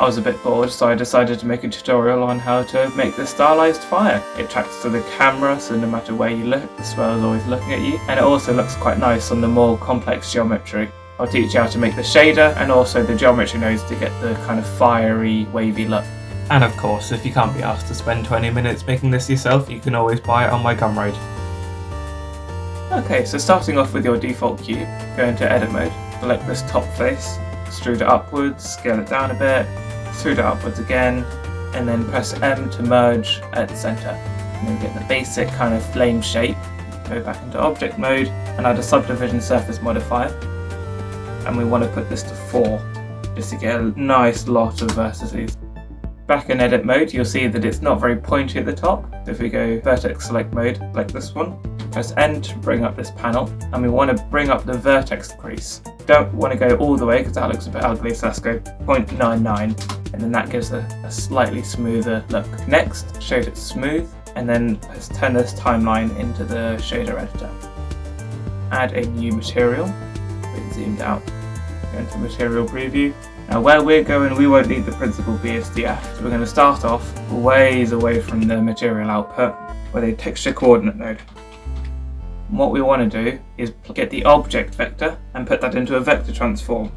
I was a bit bored, so I decided to make a tutorial on how to make the stylized fire. It tracks to the camera, so no matter where you look, the swirl is always looking at you, and it also looks quite nice on the more complex geometry. I'll teach you how to make the shader and also the geometry nodes to get the kind of fiery, wavy look. And of course, if you can't be asked to spend 20 minutes making this yourself, you can always buy it on my Gumroad. Okay, so starting off with your default cube, go into edit mode, select this top face, extrude it upwards, scale it down a bit, extrude it upwards again, and then press M to merge at the center. And then get the basic kind of flame shape, go back into object mode, and add a subdivision surface modifier. And we want to put this to 4, just to get a nice lot of vertices. Back in edit mode, you'll see that it's not very pointy at the top. So if we go vertex select mode, like this one, press N to bring up this panel, and we want to bring up the vertex crease. Don't want to go all the way because that looks a bit ugly, so let's go 0.99, and then that gives a slightly smoother look. Next, shade it smooth, and then let's turn this timeline into the shader editor. Add a new material, bit zoomed out, go into material preview. Now where we're going, we won't need the principal BSDF, so we're going to start off ways away from the material output with a texture coordinate node. And what we want to do is get the object vector and put that into a vector transform.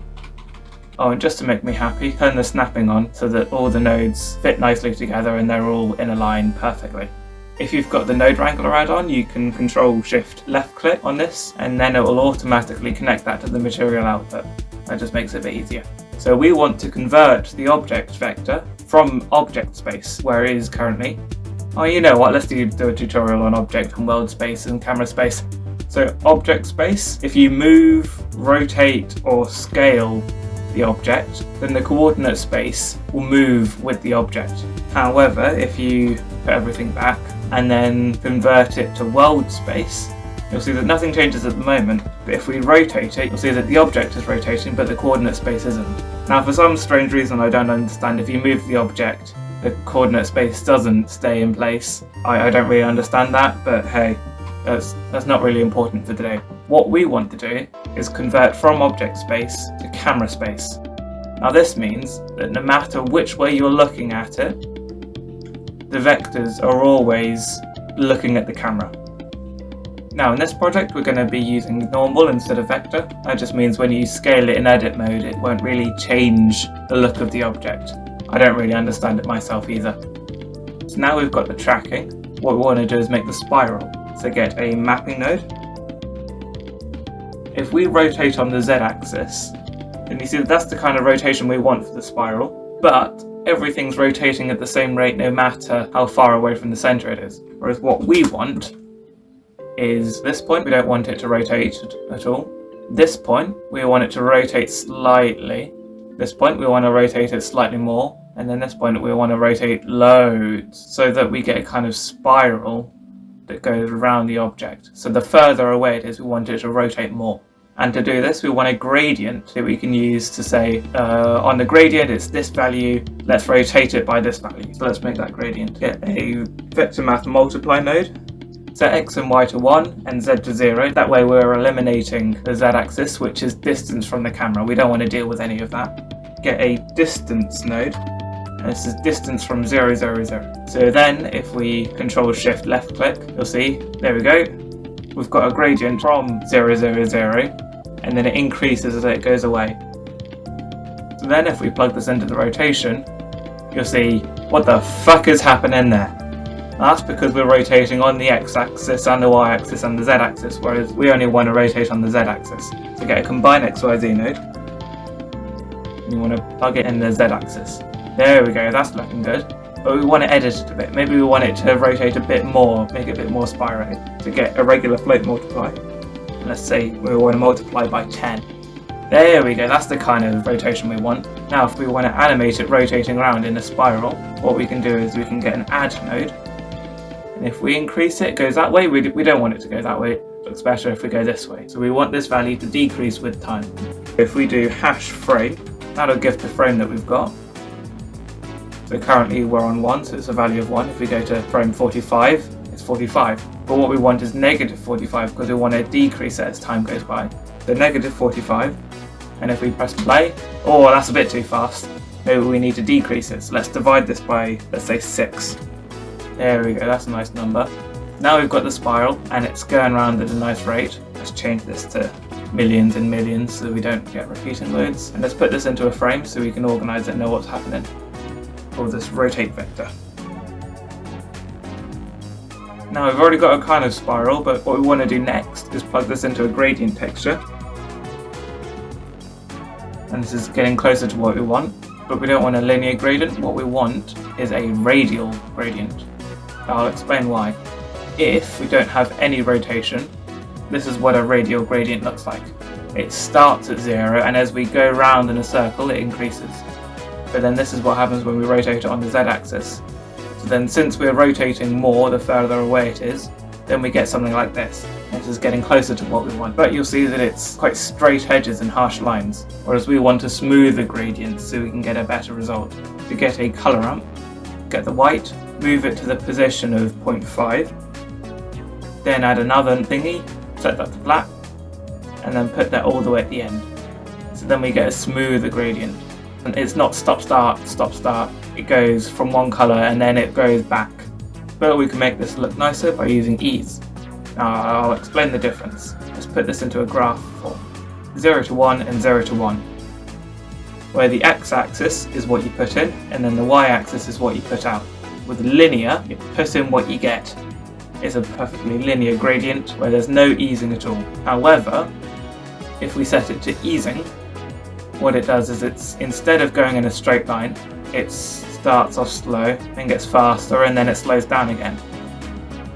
Oh, and just to make me happy, turn the snapping on so that all the nodes fit nicely together and they're all in a line perfectly. If you've got the Node Wrangler add-on, you can Control-Shift left click on this, and then it will automatically connect that to the material output. That just makes it a bit easier. So we want to convert the object vector from object space, where it is currently. Oh, you know what, let's do a tutorial on object and world space and camera space. So object space, if you move, rotate or scale the object, then the coordinate space will move with the object. However, if you put everything back and then convert it to world space, you'll see that nothing changes at the moment, but if we rotate it, you'll see that the object is rotating, but the coordinate space isn't. Now, for some strange reason I don't understand, if you move the object, the coordinate space doesn't stay in place. I don't really understand that, but hey, that's not really important for today. What we want to do is convert from object space to camera space. Now this means that no matter which way you're looking at it, the vectors are always looking at the camera. Now in this project we're going to be using normal instead of vector. That just means when you scale it in edit mode it won't really change the look of the object. I don't really understand it myself either. So now we've got the tracking, what we want to do is make the spiral. So get a mapping node. If we rotate on the z-axis, then you see that that's the kind of rotation we want for the spiral, but everything's rotating at the same rate no matter how far away from the center it is. Whereas what we want is this point, we don't want it to rotate at all. This point, we want it to rotate slightly. This point, we want to rotate it slightly more. And then this point, we want to rotate loads so that we get a kind of spiral that goes around the object. So the further away it is, we want it to rotate more. And to do this, we want a gradient that we can use to say, on the gradient, it's this value, let's rotate it by this value. So let's make that gradient. Get a vector math multiply node. Set x and y to 1 and z to 0. That way we're eliminating the z-axis, which is distance from the camera. We don't want to deal with any of that. Get a distance node, and this is distance from 0, 0, 0. So then if we Control-Shift left click, you'll see, there we go. We've got a gradient from 0, 0, 0, and then it increases as it goes away. So then if we plug this into the rotation, you'll see, what the fuck is happening there? That's because we're rotating on the x-axis and the y-axis and the z-axis, whereas we only want to rotate on the z-axis. So get a combine XYZ node, and you want to plug it in the z-axis. There we go, that's looking good. But we want to edit it a bit. Maybe we want it to rotate a bit more, make it a bit more spirally. To get a regular float multiply, and let's say we want to multiply by 10. There we go, that's the kind of rotation we want. Now if we want to animate it rotating around in a spiral, what we can do is we can get an add node. And if we increase it, it goes that way. We don't want it to go that way. It looks better if we go this way. So we want this value to decrease with time. If we do hash frame, that'll give the frame that we've got. So currently we're on 1, so it's a value of 1. If we go to frame 45, it's 45. But what we want is negative 45 because we want to decrease it as time goes by. So negative 45. And if we press play, oh, that's a bit too fast. maybe we need to decrease it. So let's divide this by, let's say 6. There we go, that's a nice number. Now we've got the spiral and it's going around at a nice rate. Let's change this to millions and millions so we don't get repeating loads. And let's put this into a frame so we can organize it and know what's happening. Call this rotate vector. Now we've already got a kind of spiral, but what we want to do next is plug this into a gradient texture. And this is getting closer to what we want, but we don't want a linear gradient. What we want is a radial gradient. I'll explain why. If we don't have any rotation, this is what a radial gradient looks like. It starts at 0, and as we go round in a circle, it increases. But then this is what happens when we rotate it on the z-axis. So then since we're rotating more the further away it is, then we get something like this. This is getting closer to what we want. But you'll see that it's quite straight edges and harsh lines, whereas we want to smooth the gradients so we can get a better result. To get a colour ramp, get the white, move it to the position of 0.5, then add another thingy, set that to black, and then put that all the way at the end. So then we get a smoother gradient. And it's not stop start, it goes from one colour and then it goes back. But we can make this look nicer by using ease. Now I'll explain the difference. Let's put this into a graph form. 0 to 1 and 0 to 1. Where the x-axis is what you put in and then the y-axis is what you put out. With linear, you put in what you get. It's a perfectly linear gradient where there's no easing at all. However, if we set it to easing, what it does is it's, instead of going in a straight line, it starts off slow and gets faster and then it slows down again.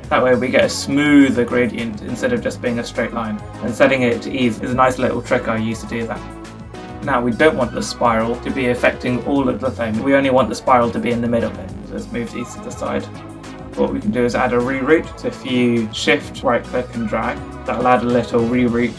That way we get a smoother gradient instead of just being a straight line. And setting it to ease is a nice little trick I use to do that. Now we don't want the spiral to be affecting all of the thing. We only want the spiral to be in the middle bit. So let's move these to the side. What we can do is add a reroute. So if you shift, right click and drag, that'll add a little reroute.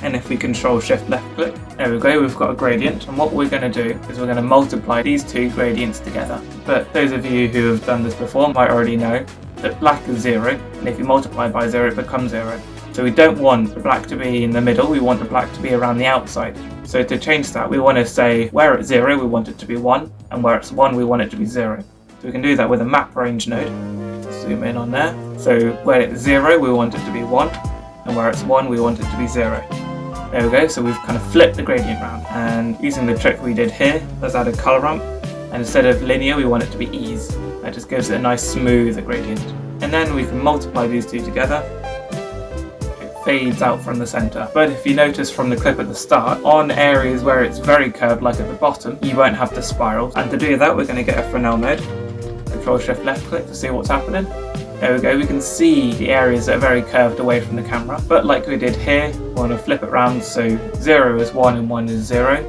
And if we control shift left click, there we go, we've got a gradient. And what we're going to do is we're going to multiply these two gradients together. But those of you who have done this before might already know that black is 0, and if you multiply by 0 it becomes 0. So we don't want the black to be in the middle, we want the black to be around the outside. So to change that, we want to say where it's 0 we want it to be 1, and where it's 1 we want it to be 0. So we can do that with a map range node. Zoom in on there. So where it's 0 we want it to be 1, and where it's 1 we want it to be 0. There we go, so we've kind of flipped the gradient round. And using the trick we did here, let's add a colour ramp. And instead of linear, we want it to be ease. That just gives it a nice smooth gradient. And then we can multiply these two together. It fades out from the centre. But if you notice from the clip at the start, on areas where it's very curved, like at the bottom, you won't have the spiral. And to do that, we're going to get a Fresnel node. Control Shift left click to see what's happening. There we go, we can see the areas that are very curved away from the camera. But like we did here, we want to flip it around so 0 is 1 and 1 is 0.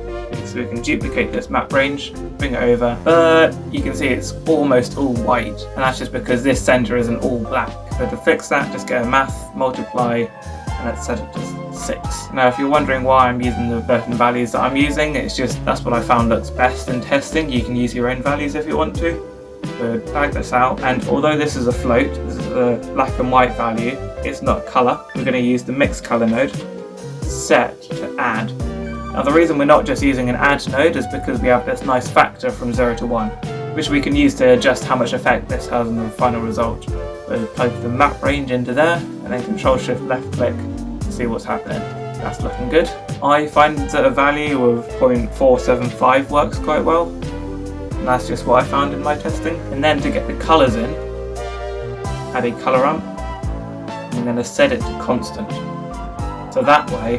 So we can duplicate this map range, bring it over, but you can see it's almost all white. And that's just because this center isn't all black. So to fix that, just get a math, multiply, and let's set it to 6. Now if you're wondering why I'm using the certain values that I'm using, it's just that's what I found looks best in testing. You can use your own values if you want to. So drag this out, and although this is a float, this is a black and white value, it's not colour. We're going to use the mix colour node, set to add. Now the reason we're not just using an add node is because we have this nice factor from 0 to 1, which we can use to adjust how much effect this has on the final result. So plug the map range into there, and then Control Shift left click to see what's happening. That's looking good. I find that a value of 0.475 works quite well. And that's just what I found in my testing. And then to get the colours in, add a colour ramp. I'm going to set it to constant. So that way,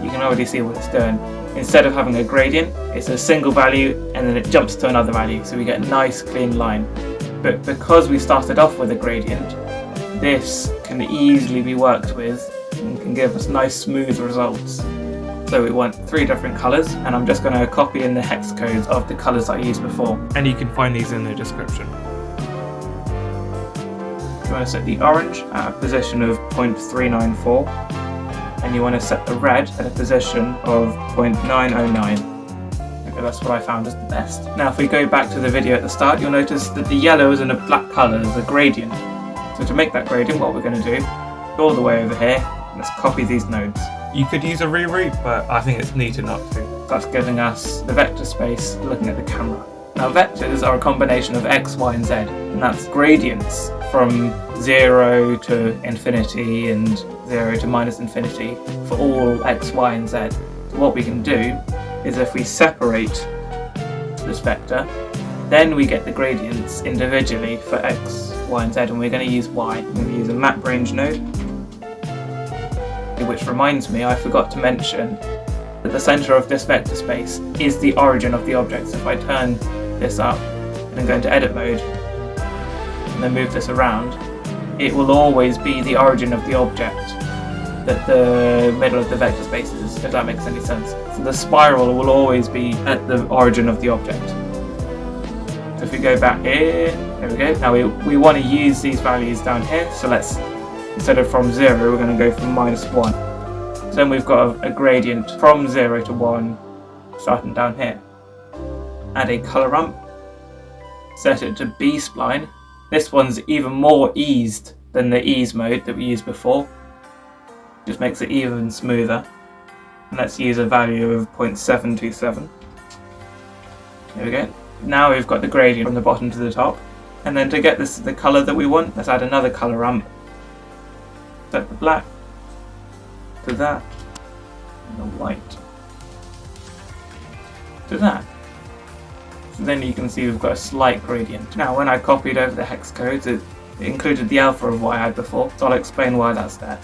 you can already see what it's doing. Instead of having a gradient, it's a single value and then it jumps to another value. So we get a nice clean line. But because we started off with a gradient, this can easily be worked with and can give us nice smooth results. So we want 3 different colours, and I'm just going to copy in the hex codes of the colours I used before. And you can find these in the description. You want to set the orange at a position of 0.394, and you want to set the red at a position of 0.909. Okay, that's what I found is the best. Now if we go back to the video at the start, you'll notice that the yellow is in a black colour as a gradient. So to make that gradient, what we're going to do, go all the way over here, let's copy these nodes. You could use a reroute, but I think it's neater not to. That's giving us the vector space looking at the camera. Now vectors are a combination of x, y and z, and that's gradients from 0 to infinity and 0 to minus infinity for all x, y and z. So what we can do is if we separate this vector, then we get the gradients individually for x, y and z, and we're going to use y. We're going to use a map range node, which reminds me I forgot to mention that the center of this vector space is the origin of the object. So if I turn this up and then go into edit mode and then move this around, it will always be the origin of the object that the middle of the vector space is, if that makes any sense. So the spiral will always be at the origin of the object. So if we go back here, there we go. Now we want to use these values down here, so let's, instead of from 0, we're going to go from -1. So then we've got a gradient from 0 to 1 starting down here. Add a color ramp, set it to B-spline. This one's even more eased than the ease mode that we used before. Just makes it even smoother. And let's use a value of 0.727. There we go. Now we've got the gradient from the bottom to the top. And then to get this the color that we want, let's add another color ramp. Set the black to that, and the white to that. So then you can see we've got a slight gradient. Now when I copied over the hex codes, it included the alpha of what I had before, so I'll explain why that's there.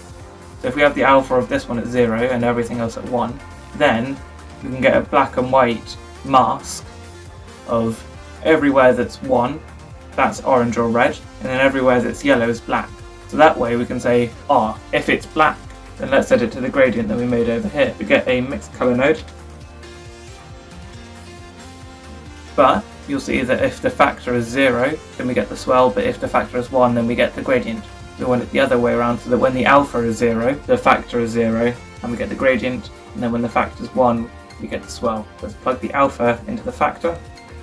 So if we have the alpha of this one at 0 and everything else at 1, then we can get a black and white mask of everywhere that's 1, that's orange or red, and then everywhere that's yellow is black. So that way we can say, if it's black, then let's set it to the gradient that we made over here. We get a mixed color node. But you'll see that if the factor is 0, then we get the swirl, but if the factor is 1, then we get the gradient. We want it the other way around, so that when the alpha is 0, the factor is 0, and we get the gradient, and then when the factor is 1, we get the swirl. Let's plug the alpha into the factor,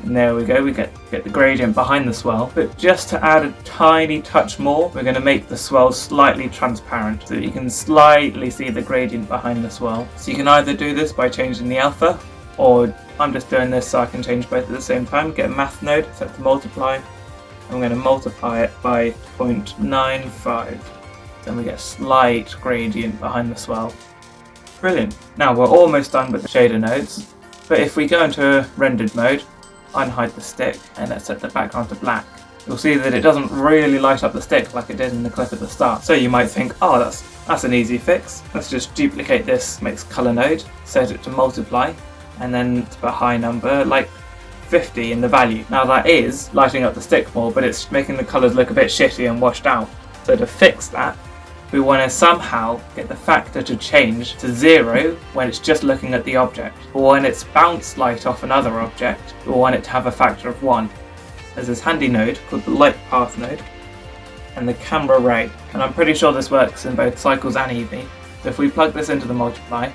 and there we go, we get the gradient behind the swirl. But just to add a tiny touch more, we're going to make the swirl slightly transparent, so that you can slightly see the gradient behind the swirl. So you can either do this by changing the alpha, or I'm just doing this so I can change both at the same time. Get a math node, set to multiply. I'm going to multiply it by 0.95. Then we get a slight gradient behind the swirl. Brilliant. Now we're almost done with the shader nodes. But if we go into rendered mode, unhide the stick, and let's set the background to black, you'll see that it doesn't really light up the stick like it did in the clip at the start. So you might think, that's an easy fix. Let's just duplicate this mixed color node, set it to multiply, and then to a high number, like 50 in the value. Now that is lighting up the stick more, but it's making the colours look a bit shitty and washed out. So to fix that, we want to somehow get the factor to change to 0 when it's just looking at the object. But when it's bounced light off another object, we want it to have a factor of 1. There's this handy node called the light path node and the camera ray. And I'm pretty sure this works in both cycles and Eevee. So if we plug this into the multiply,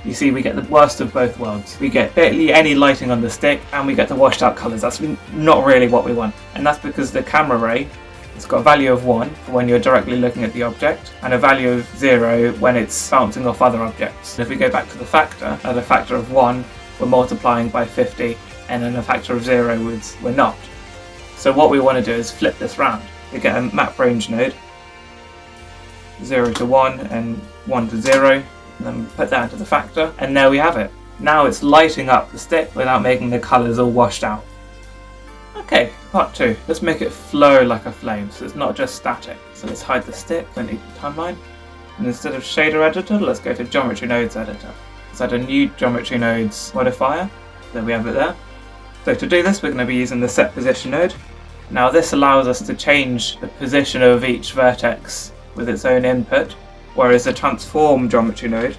you see we get the worst of both worlds. We get barely any lighting on the stick, and we get the washed out colours. That's not really what we want. And that's because the camera ray, it's got a value of 1 for when you're directly looking at the object, and a value of 0 when it's bouncing off other objects. And if we go back to the factor, at a factor of 1, we're multiplying by 50, and then a factor of 0 we're not. So what we want to do is flip this round. We get a map range node, 0 to 1 and 1 to 0. And then put that into the factor, and there we have it. Now it's lighting up the stick without making the colours all washed out. Okay, part 2. Let's make it flow like a flame, so it's not just static. So let's hide the stick, then the timeline. And instead of shader editor, let's go to geometry nodes editor. Let's add a new geometry nodes modifier. There we have it there. So to do this, we're going to be using the set position node. Now this allows us to change the position of each vertex with its own input. Whereas the transform geometry node,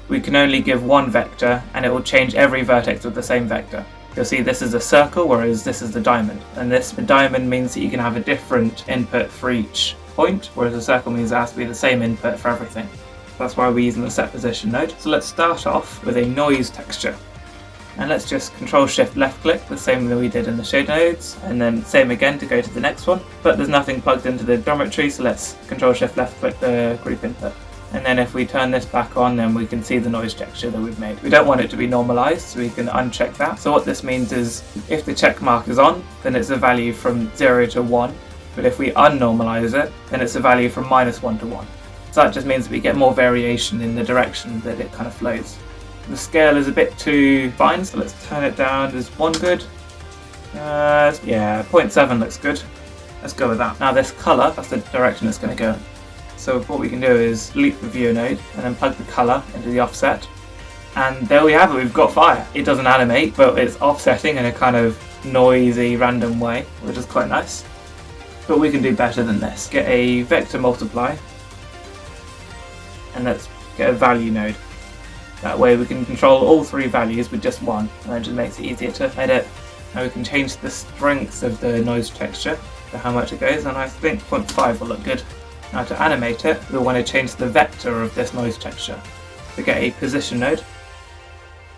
we can only give one vector and it will change every vertex with the same vector. You'll see this is a circle, whereas this is the diamond. And the diamond means that you can have a different input for each point, whereas a circle means it has to be the same input for everything. That's why we're using the set position node. So let's start off with a noise texture. And let's just Control-Shift left-click, the same that we did in the shader nodes, and then same again to go to the next one. But there's nothing plugged into the geometry, so let's Control-Shift left-click the group input. And then if we turn this back on, then we can see the noise texture that we've made. We don't want it to be normalized, so we can uncheck that. So what this means is if the check mark is on, then it's a value from 0 to 1. But if we unnormalize it, then it's a value from -1 to 1. So that just means we get more variation in the direction that it kind of flows. The scale is a bit too fine, so let's turn it down. Is 1 good? Yeah, 0.7 looks good. Let's go with that. Now this color, that's the direction it's going to go in. So what we can do is delete the viewer node and then plug the color into the offset. And there we have it, we've got fire. It doesn't animate, but it's offsetting in a kind of noisy, random way, which is quite nice. But we can do better than this. Get a vector multiply, and let's get a value node. That way we can control all 3 values with just one, and it just makes it easier to edit. Now we can change the strength of the noise texture to how much it goes, and I think 0.5 will look good. Now to animate it, we'll want to change the vector of this noise texture. So get a position node,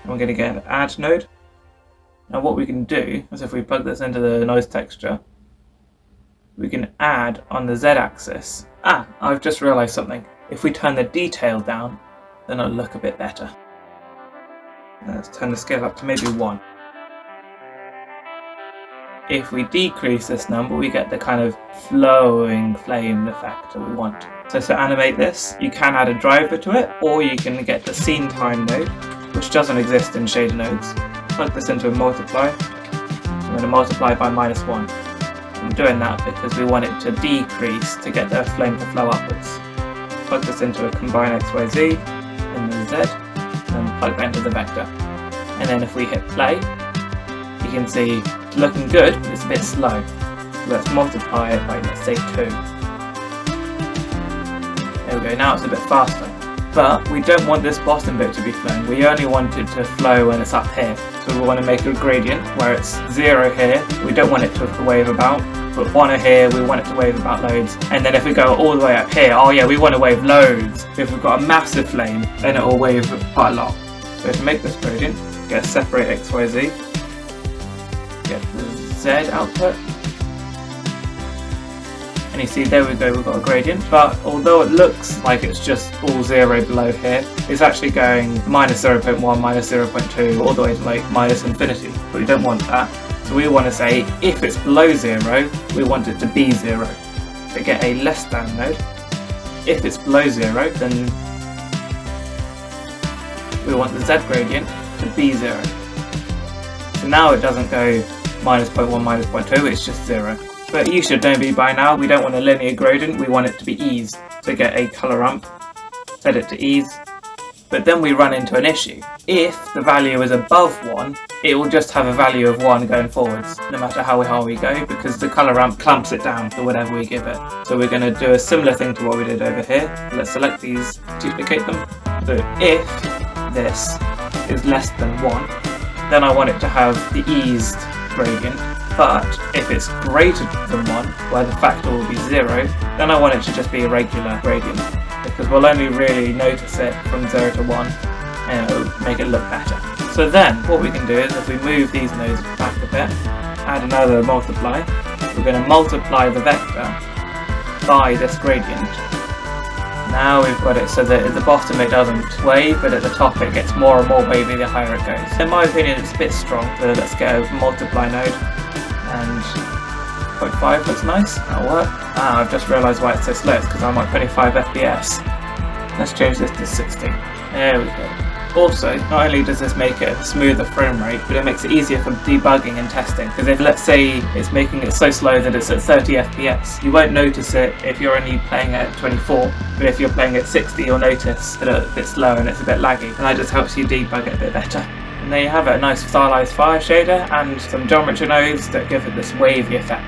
and we're going to get an add node. Now what we can do is if we plug this into the noise texture, we can add on the z-axis. I've just realised something. If we turn the detail down, then it'll look a bit better. Let's turn the scale up to maybe 1. If we decrease this number, we get the kind of flowing flame effect that we want. So to animate this, you can add a driver to it, or you can get the scene time node, which doesn't exist in shader nodes. Plug this into a multiply. I'm going to multiply by -1. I'm doing that because we want it to decrease to get the flame to flow upwards. Plug this into a combine XYZ in the Z, and plug that into the vector. And then if we hit play, you can see it's looking good, but it's a bit slow. So let's multiply it by, let's say, 2. There we go, now it's a bit faster. But we don't want this bottom bit to be flowing, we only want it to flow when it's up here. So we want to make a gradient where it's 0 here, we don't want it to wave about, but 1 here, we want it to wave about loads. And then if we go all the way up here, oh yeah, we want to wave loads. If we've got a massive flame, then it will wave quite a lot. So to make this gradient, get a separate XYZ, get the Z output, and you see there we go, we've got a gradient, but although it looks like it's just all 0 below here, it's actually going -0.1, -0.2, all the way to like -infinity, but we don't want that. So we want to say, if it's below 0, we want it to be 0. So get a less than node. If it's below 0, then we want the Z gradient to be 0. So now it doesn't go -0.1, -0.2, it's just 0. But you should know me by now, we don't want a linear gradient, we want it to be eased. So get a color ramp, set it to ease, but then we run into an issue. If the value is above 1, it will just have a value of 1 going forwards, no matter how high we go, because the color ramp clamps it down to whatever we give it. So we're going to do a similar thing to what we did over here. Let's select these, duplicate them. So if this is less than 1, then I want it to have the eased gradient. But if it's greater than 1, where the factor will be 0, then I want it to just be a regular gradient, because we'll only really notice it from 0 to 1, and it'll make it look better. So then, what we can do is, if we move these nodes back a bit, add another multiply, we're going to multiply the vector by this gradient. Now we've got it so that at the bottom it doesn't wave, but at the top it gets more and more wavy the higher it goes. In my opinion, it's a bit strong, so let's get a multiply node. And 0.5 looks nice, that'll work. I've just realised why it's so slow, it's because I'm at 25 FPS. Let's change this to 60. There we go. Also, not only does this make it a smoother frame rate, but it makes it easier for debugging and testing. Because if, let's say, it's making it so slow that it's at 30 FPS, you won't notice it if you're only playing it at 24. But if you're playing at 60, you'll notice that it's a bit slow and it's a bit laggy. And that just helps you debug it a bit better. And there you have it, a nice stylized fire shader and some geometry nodes that give it this wavy effect.